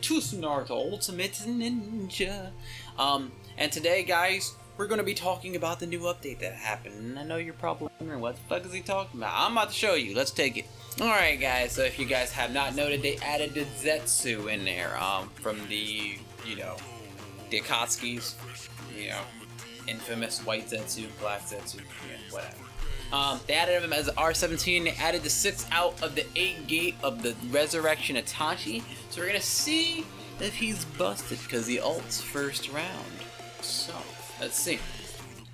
to Naruto Ultimate Ninja. And today, guys, we're going to be talking about the new update that happened. And I know you're probably wondering, what the fuck is he talking about? I'm about to show you. Let's take it. Alright, guys, so if you guys have not noted, they added the Zetsu in there, from the, the Akatsuki's, infamous white Zetsu, black Zetsu, whatever. They added him as R17. They added the 6 out of the 8 gate of the Resurrection Itachi. So we're gonna see if he's busted because he ults first round. So let's see.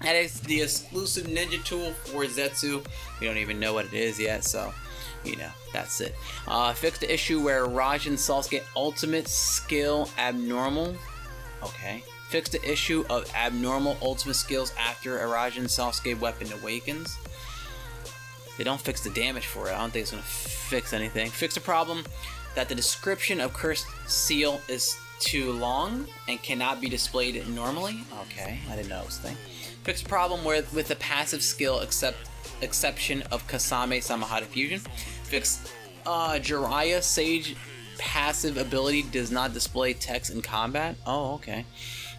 That is the exclusive ninja tool for Zetsu. We don't even know what it is yet, so that's it. Fix the issue where Raijin Sasuke ultimate skill abnormal. Okay. Fix the issue of abnormal ultimate skills after a Raijin Sasuke weapon awakens. They don't fix the damage for it. I don't think it's going to fix anything. Fix the problem that the description of Cursed Seal is too long and cannot be displayed normally. Okay, I didn't know it was a thing. Fix the problem with the passive skill exception of Kasame Samahata Fusion. Fix Jiraiya Sage passive ability does not display text in combat. Oh, okay.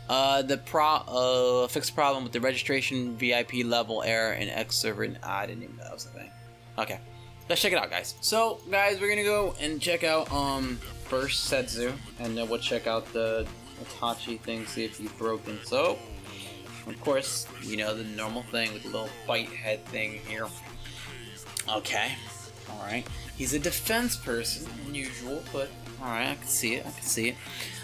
Fix the problem with the registration VIP level error in X server. I didn't even know that was a thing. Okay, let's check it out, guys. So, guys, we're gonna go and check out first Zetsu, and then we'll check out the Itachi thing, see if he's broken. So, of course, the normal thing with the little fight head thing here. Okay, all right. He's a defense person, unusual, but all right, I can see it.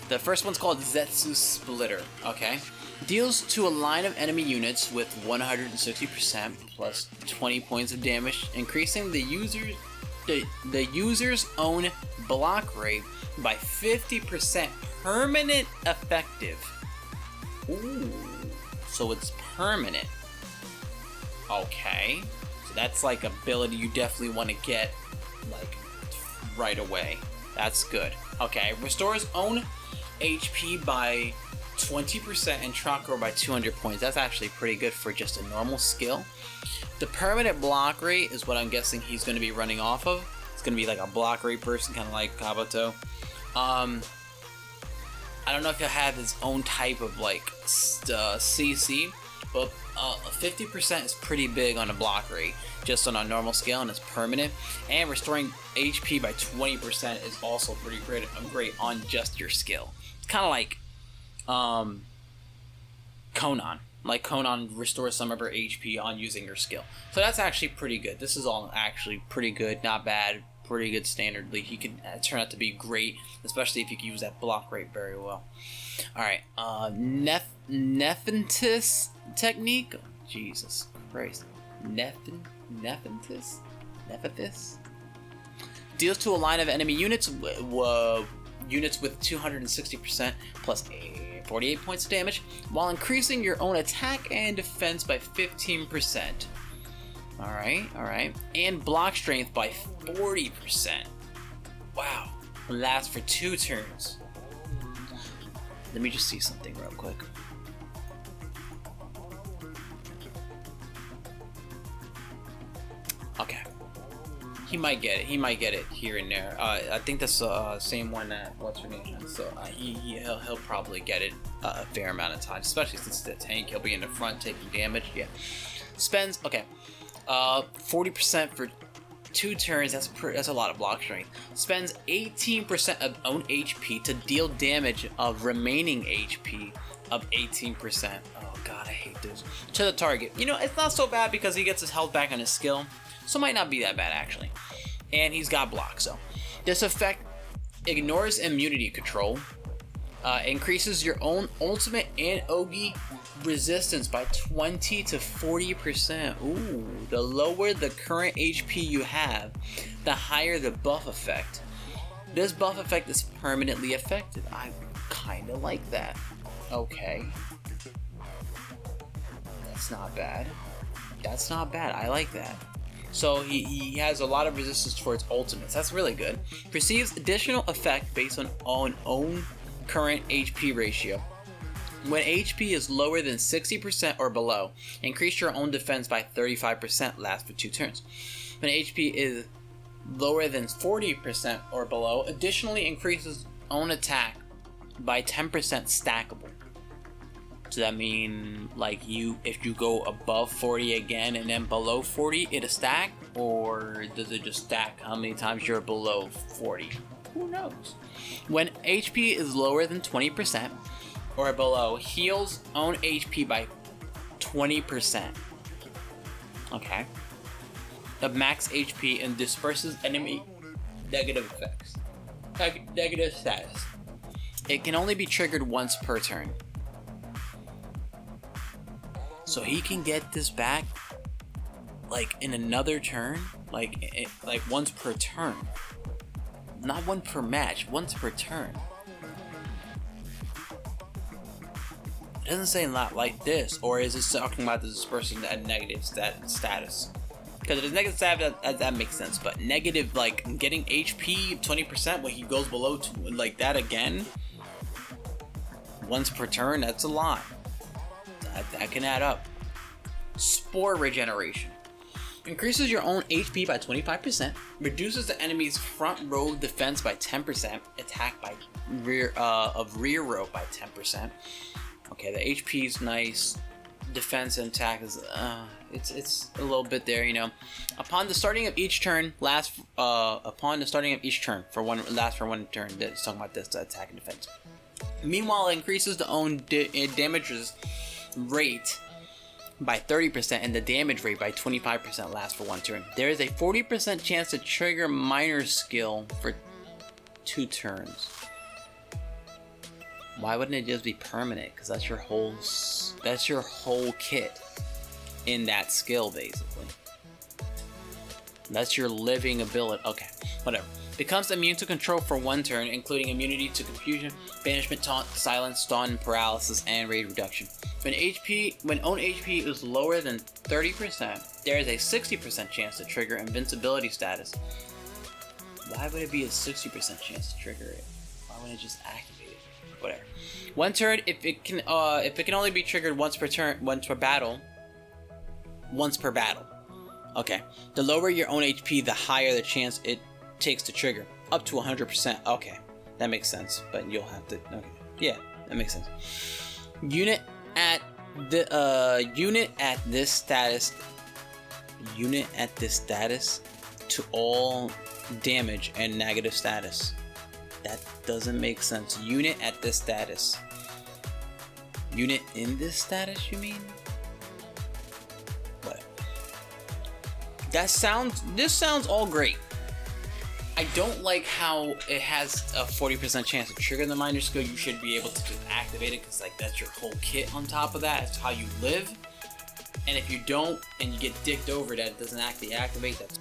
The first one's called Zetsu Splitter, okay? Deals to a line of enemy units with 160% plus 20 points of damage, increasing the user's own block rate by 50% permanent effective. Ooh, so it's permanent. Okay, so that's like ability you definitely want to get like right away. That's good. Okay, restores own HP by 20% and chakra by 200 points. That's actually pretty good for just a normal skill. The permanent block rate is what I'm guessing he's going to be running off of. It's going to be like a block rate person, kind of like Kabuto. I don't know if he'll have his own type of like CC, but 50% is pretty big on a block rate, just on a normal scale, and it's permanent. And restoring HP by 20% is also pretty great on just your skill. It's kind of like Conan. Like Conan restores some of her HP on using your skill. So that's actually pretty good. This is all actually pretty good, not bad, pretty good standardly. He can turn out to be great, especially if you can use that block rate very well. Alright, Nephentis technique? Jesus Christ. Nephentis? Deals to a line of enemy units with 260% plus 48 points of damage, while increasing your own attack and defense by 15%. Alright. And block strength by 40%. Wow. Lasts for 2 turns. Let me just see something real quick. Okay. He might get it here and there. I think that's the same one that what's her name. So he'll probably get it a fair amount of time, especially since the tank. He'll be in the front taking damage. Yeah. Spends 40% for 2 turns. That's a lot of block strength. Spends 18% of own HP to deal damage of remaining HP of 18%. Oh god, I hate those. To the target. It's not so bad because he gets his health back on his skill. So it might not be that bad actually. And he's got block, so. This effect ignores immunity control. Increases your own ultimate and Ogi resistance by 20 to 40%. Ooh, the lower the current HP you have, the higher the buff effect. This buff effect is permanently effective. I kinda like that. Okay. That's not bad. I like that. So he has a lot of resistance towards ultimates. That's really good. Receives additional effect based on own current HP ratio. When HP is lower than 60% or below, increase your own defense by 35%, lasts for 2 turns. When HP is lower than 40% or below, additionally increases own attack by 10% stackable. Does that mean like if you go above 40 again and then below 40 it'll stack, or does it just stack how many times you're below 40? Who knows? When HP is lower than 20% or below, heals own HP by 20%. Okay. Of max HP and disperses enemy negative effects. Negative status. It can only be triggered once per turn. So he can get this back like in another turn, like once per turn. Not one per match, once per turn. It doesn't say not like this, or is it talking about the dispersing that negative status? Because if it's negative status, that makes sense. But negative, like getting HP 20% when he goes below like that again, once per turn, that's a lot. That can add up. Spore regeneration. Increases your own HP by 25%. Reduces the enemy's front row defense by 10%. Attack by rear row by 10%. Okay, the HP is nice. Defense and attack is it's a little bit there, you know. Upon the starting of each turn, lasts for one turn. That's talking about this, the attack and defense. Meanwhile, it increases the own damages rate by 30% and the damage rate by 25%. Lasts for one turn. There is a 40% chance to trigger minor skill for 2 turns. Why wouldn't it just be permanent? Because that's your whole kit in that skill, basically. That's your living ability. Okay, whatever. Becomes immune to control for 1 turn, including immunity to confusion, banishment, taunt, silence, stun, paralysis, and rage reduction. When own HP is lower than 30%, there is a 60% chance to trigger invincibility status. Why would it be a 60% chance to trigger it? Why wouldn't it just activate it? Whatever. 1 turn, if it can only be triggered once per battle. Okay. The lower your own HP, the higher the chance it takes to trigger. Up to 100%. Okay, that makes sense. But you'll have to. Okay, yeah, that makes sense. Unit at this status to all damage and negative status. That doesn't make sense. Unit at this status. Unit in this status, you mean? What? This sounds all great. I don't like how it has a 40% chance to trigger the minor skill. You should be able to just activate it because like that's your whole kit on top of that. That's how you live. And if you don't and you get dicked over that it doesn't actually activate, that's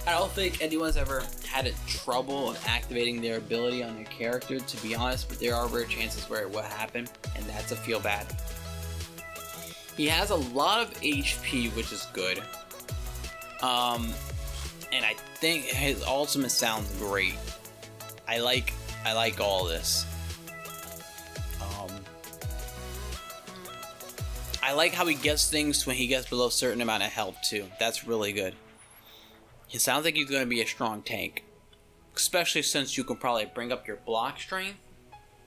I don't think anyone's ever had a trouble of activating their ability on their character, to be honest, but there are rare chances where it will happen, and that's a feel bad. He has a lot of HP, which is good. And I think his ultimate sounds great. I like all this. I like how he gets things when he gets below a certain amount of health too. That's really good. It sounds like he's going to be a strong tank. Especially since you can probably bring up your block strength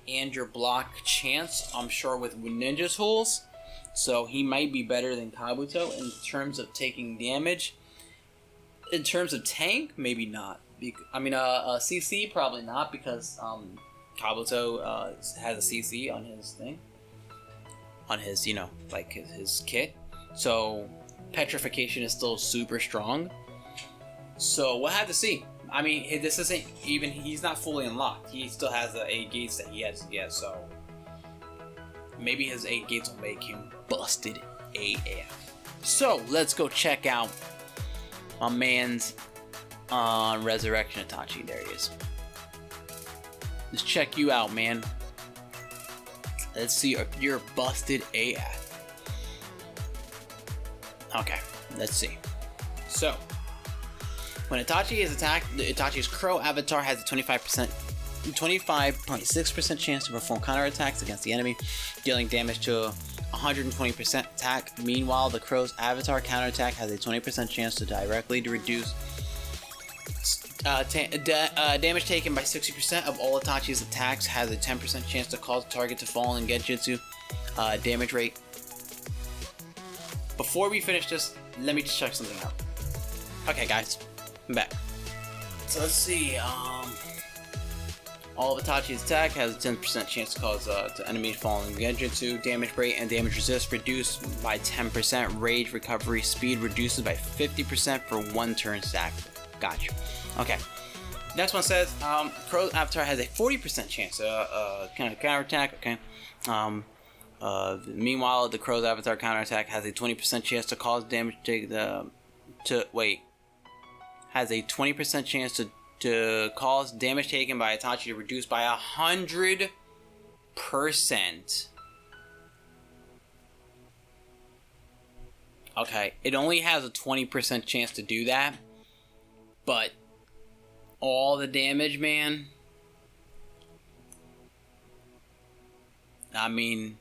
and your block chance, I'm sure, with ninja tools. So he might be better than Kabuto in terms of taking damage. In terms of tank, maybe not. CC probably not, because Kabuto has a CC on his thing. On his, his kit. So petrification is still super strong. So we'll have to see. I mean, this isn't even, he's not fully unlocked. He still has the 8 gates that he has to get, so maybe his 8 gates will make him busted AF. So let's go check out my man's Resurrection Itachi. There he is. Let's check you out, man. Let's see if you're busted AF. Okay, let's see. So when Itachi is attacked, Itachi's Crow avatar has a 25.6% chance to perform counterattacks against the enemy, dealing damage to 120% attack. Meanwhile, the crow's avatar counterattack has a 20% chance to directly reduce damage taken by 60% of all Itachi's attacks. Has a 10% chance to cause the target to fall in Genjutsu damage rate. Before we finish this, let me just check something out. Okay, guys, I'm back. So let's see. All of Itachi's attack has a 10% chance to cause the enemy falling Genjutsu damage rate and damage resist reduced by 10%. Rage recovery speed reduces by 50% for 1 turn stack. Gotcha. Okay. Next one says Crow's Avatar has a 40% chance to counterattack. Okay. Meanwhile, the Crow's Avatar counterattack has a 20% chance to cause damage has a 20% chance to cause damage taken by Itachi to reduce by 100%. Okay, it only has a 20% chance to do that, but all the damage, man. I mean,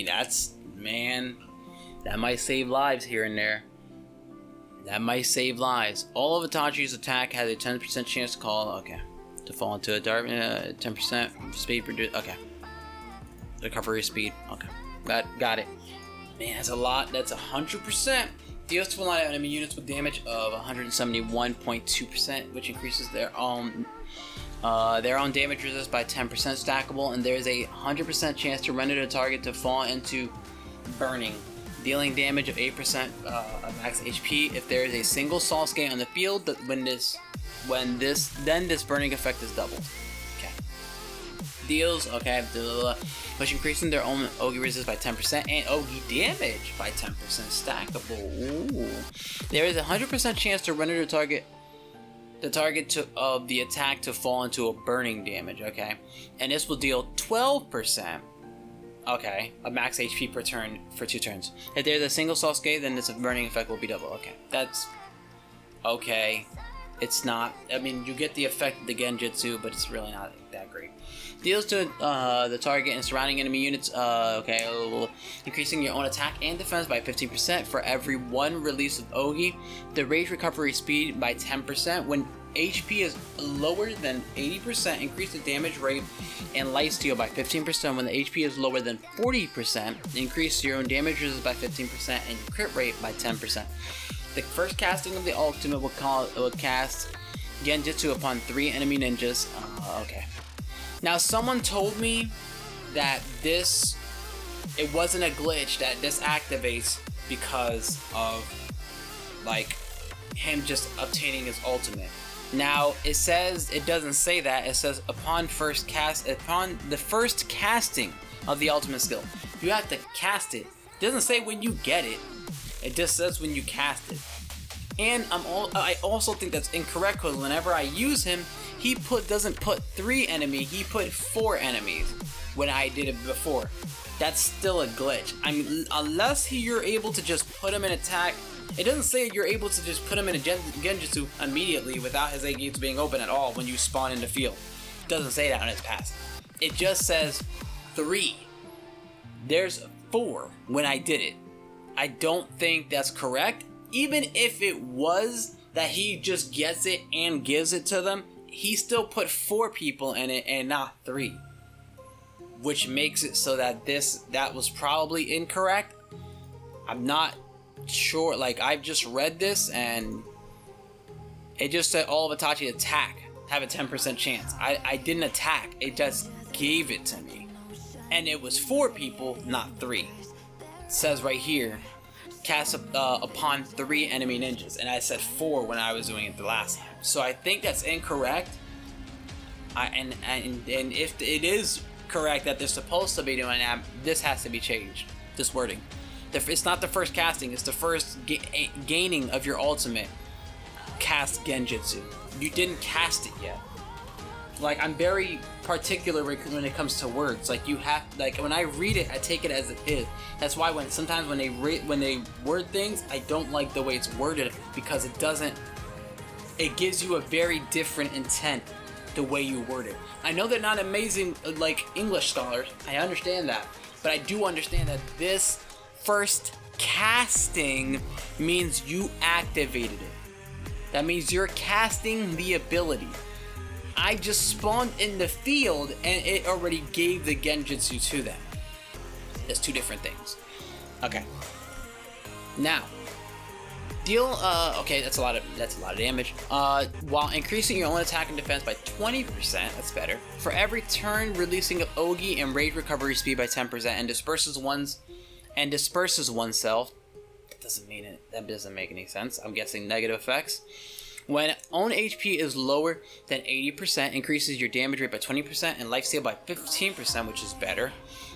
that's, man, that might save lives here and there. That might save lives. All of Itachi's attack has a 10% chance to fall into a dark, 10% speed reduce. Okay. Recovery speed. Okay. Got it. Man, that's a lot. That's 100%. Deals to a lot of enemy units with damage of 171.2%, which increases their own damage resist by 10% stackable, and there's a 100% chance to render the target to fall into burning, dealing damage of 8% of max HP. If there is a single Sasuke on the field, then this burning effect is doubled. Okay. Deals, okay, which increasing their own Ogi resist by 10% and Ogi damage by 10% stackable. Ooh. There is a 100% chance to render the target of the attack to fall into a burning damage. Okay, and this will deal 12%. Okay, a max HP per turn for 2 turns. If there's a single Sasuke, then this burning effect will be double. Okay, that's okay. It's not. I mean, you get the effect of the Genjutsu, but it's really not that great. Deals to the target and surrounding enemy units. Increasing your own attack and defense by 15% for every 1 release of Ogi. The rage recovery speed by 10% when HP is lower than 80%. Increase the damage rate and lifesteal by 15% when the HP is lower than 40%. Increase your own damage resist by 15% and your crit rate by 10%. The first casting of the ultimate will cast Genjutsu upon 3 enemy ninjas. Okay. Now, someone told me that it wasn't a glitch, that this activates because of, like, him just obtaining his ultimate. Now, it doesn't say that. It says upon the first casting of the ultimate skill. You have to cast it. It doesn't say when you get it. It just says when you cast it. And I also think that's incorrect, because whenever I use him, he doesn't put 3 enemies, he put 4 enemies when I did it before. That's still a glitch. I mean, unless you're able to just put him in attack. It doesn't say you're able to just put him in a Genjutsu immediately without his 8 gates being open at all when you spawn in the field. It doesn't say that on his pass. It just says 3. There's 4 when I did it. I don't think that's correct. Even if it was that he just gets it and gives it to them, he still put 4 people in it and not 3. Which makes it so that that was probably incorrect. I'm not sure. Like, I've just read this and it just said all of Itachi attack have a 10% chance. I didn't attack. It just gave it to me. And it was 4 people, not 3. It says right here, cast upon 3 enemy ninjas, and I said 4 when I was doing it the last time. So I think that's incorrect. And if it is correct that they're supposed to be doing that, this has to be changed. This wording. It's not the first casting. It's the first gaining of your ultimate. Cast Genjutsu. You didn't cast it yet. Like, I'm very particular when it comes to words. Like, you have, like, when I read it, I take it as it is. That's why sometimes when they word things, I don't like the way it's worded, because it gives you a very different intent the way you word it. I know they're not amazing, like, English scholars. I understand that. But I do understand that this first casting means you activated it. That means you're casting the ability. I just spawned in the field and it already gave the genjutsu to them. That's two different things. Okay. Now, deal. Okay, that's a lot of damage. While increasing your own attack and defense by 20%, that's better. For every turn, releasing of Ogi and rage recovery speed by 10%, and disperses oneself. That doesn't mean it. That doesn't make any sense. I'm guessing negative effects. When own HP is lower than 80%, increases your damage rate by 20% and lifesteal by 15%, which is better.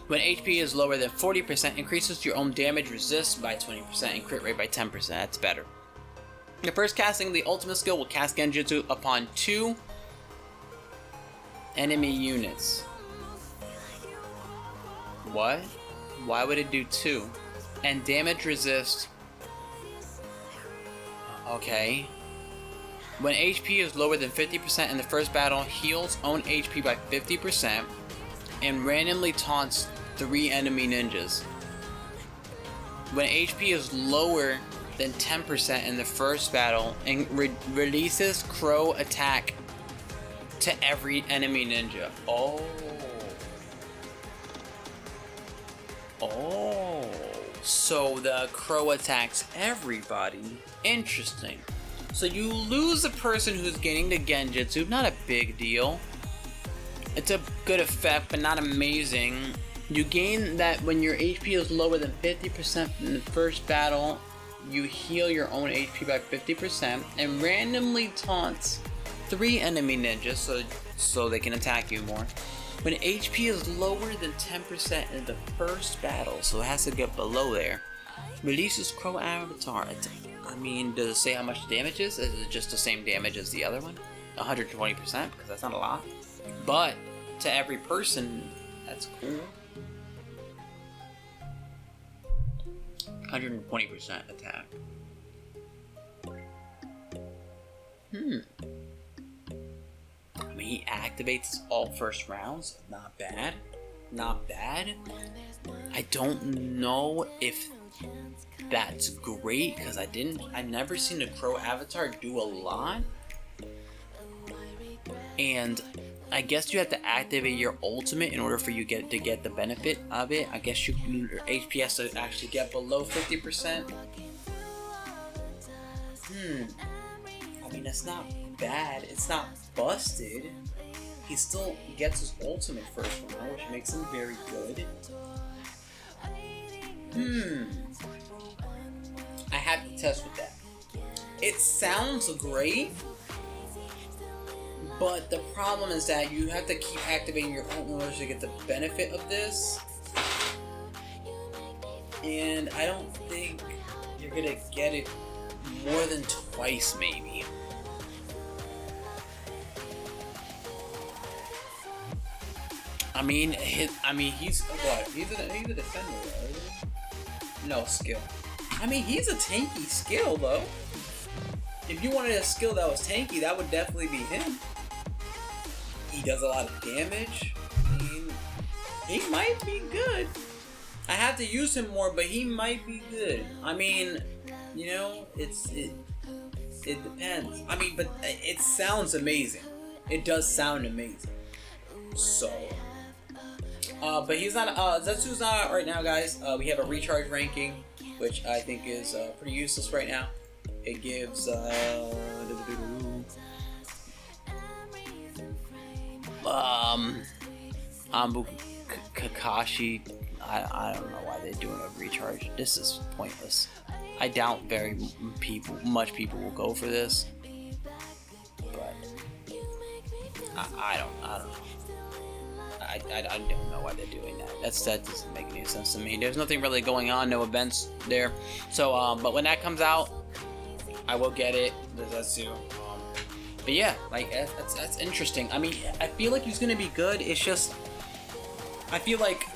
When HP is lower than 40%, increases your own damage resist by 20% and crit rate by 10%. That's better. The first casting of the ultimate skill will cast genjutsu upon 2 enemy units. What? Why would it do 2? And damage resist. Okay. When HP is lower than 50% in the first battle, heals own HP by 50% and randomly taunts 3 enemy ninjas. When HP is lower than 10% in the first battle, and releases crow attack to every enemy ninja. Oh. So the crow attacks everybody. Interesting. So you lose a person who's gaining the genjutsu, not a big deal. It's a good effect, but not amazing. You gain that when your HP is lower than 50% in the first battle, you heal your own HP by 50% and randomly taunts 3 enemy ninjas so they can attack you more. When HP is lower than 10% in the first battle, so it has to get below there, releases Crow Avatar. I mean, does it say how much damage is? Is it just the same damage as the other one? 120%, because that's not a lot. But to every person, that's cool. 120% attack. I mean, he activates all first rounds. Not bad. Not bad. I don't know if that's great, because I never seen a Crow Avatar do a lot. And I guess you have to activate your ultimate in order for you to get the benefit of it. I guess your HP has to actually get below 50%. I mean, that's not bad. It's not busted. He still gets his ultimate first round, which makes him very good. I have to test with that. It sounds great, but the problem is that you have to keep activating your ult in order to get the benefit of this. And I don't think you're gonna get it more than twice, maybe. He's what? He's a defender, right? No skill. I mean, he's a tanky skill, though. If you wanted a skill that was tanky, that would definitely be him. He does a lot of damage. I mean, he might be good. I have to use him more, but he might be good. I mean, you know, it depends. I mean, but it sounds amazing. It does sound amazing. So, but he's not. Zetsu's not out right now, guys. We have a recharge ranking, which I think is pretty useless right now. It gives Kakashi. I don't know why they're doing a recharge. This is pointless. I doubt much people will go for this. But I don't know. I don't know why they're doing that. That doesn't make any sense to me. There's nothing really going on, no events there. So, but when that comes out, I will get it. The Zetsu. But yeah, like that's interesting. I mean, I feel like he's gonna be good. It's just, I feel like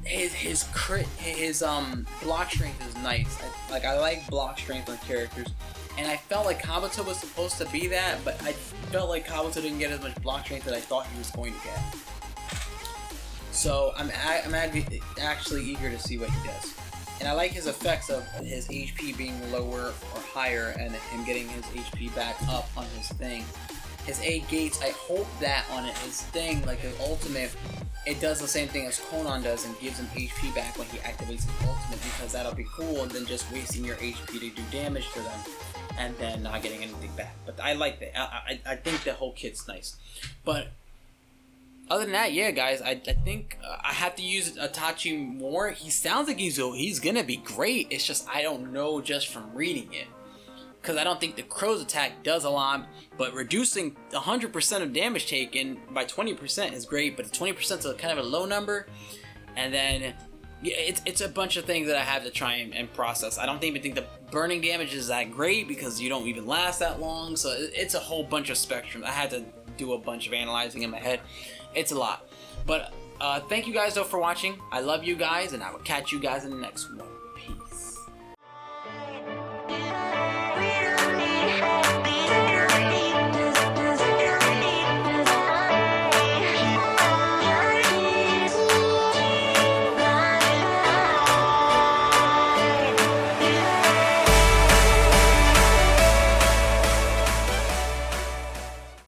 his block strength is nice. I like block strength on characters, and I felt like Kabuto was supposed to be that, but I felt like Kabuto didn't get as much block strength that I thought he was going to get. So I'm actually eager to see what he does. And I like his effects of his HP being lower or higher and him getting his HP back up on his thing. His 8 gates, I hope that on his thing, like his ultimate, it does the same thing as Conan does and gives him HP back when he activates his ultimate, because that'll be cool than just wasting your HP to do damage to them and then not getting anything back. But I like that. I think the whole kit's nice. But other than that, yeah, guys, I think I have to use Itachi more. He sounds like he's gonna be great. It's just I don't know just from reading it, because I don't think the crow's attack does a lot. But reducing 100% of damage taken by 20% is great. But 20% is kind of a low number, and then yeah, it's a bunch of things that I have to try and process. I don't even think the burning damage is that great because you don't even last that long. So it's a whole bunch of spectrum. I had to do a bunch of analyzing in my head. It's a lot. But thank you guys though for watching. I love you guys, and I will catch you guys in the next one. Peace.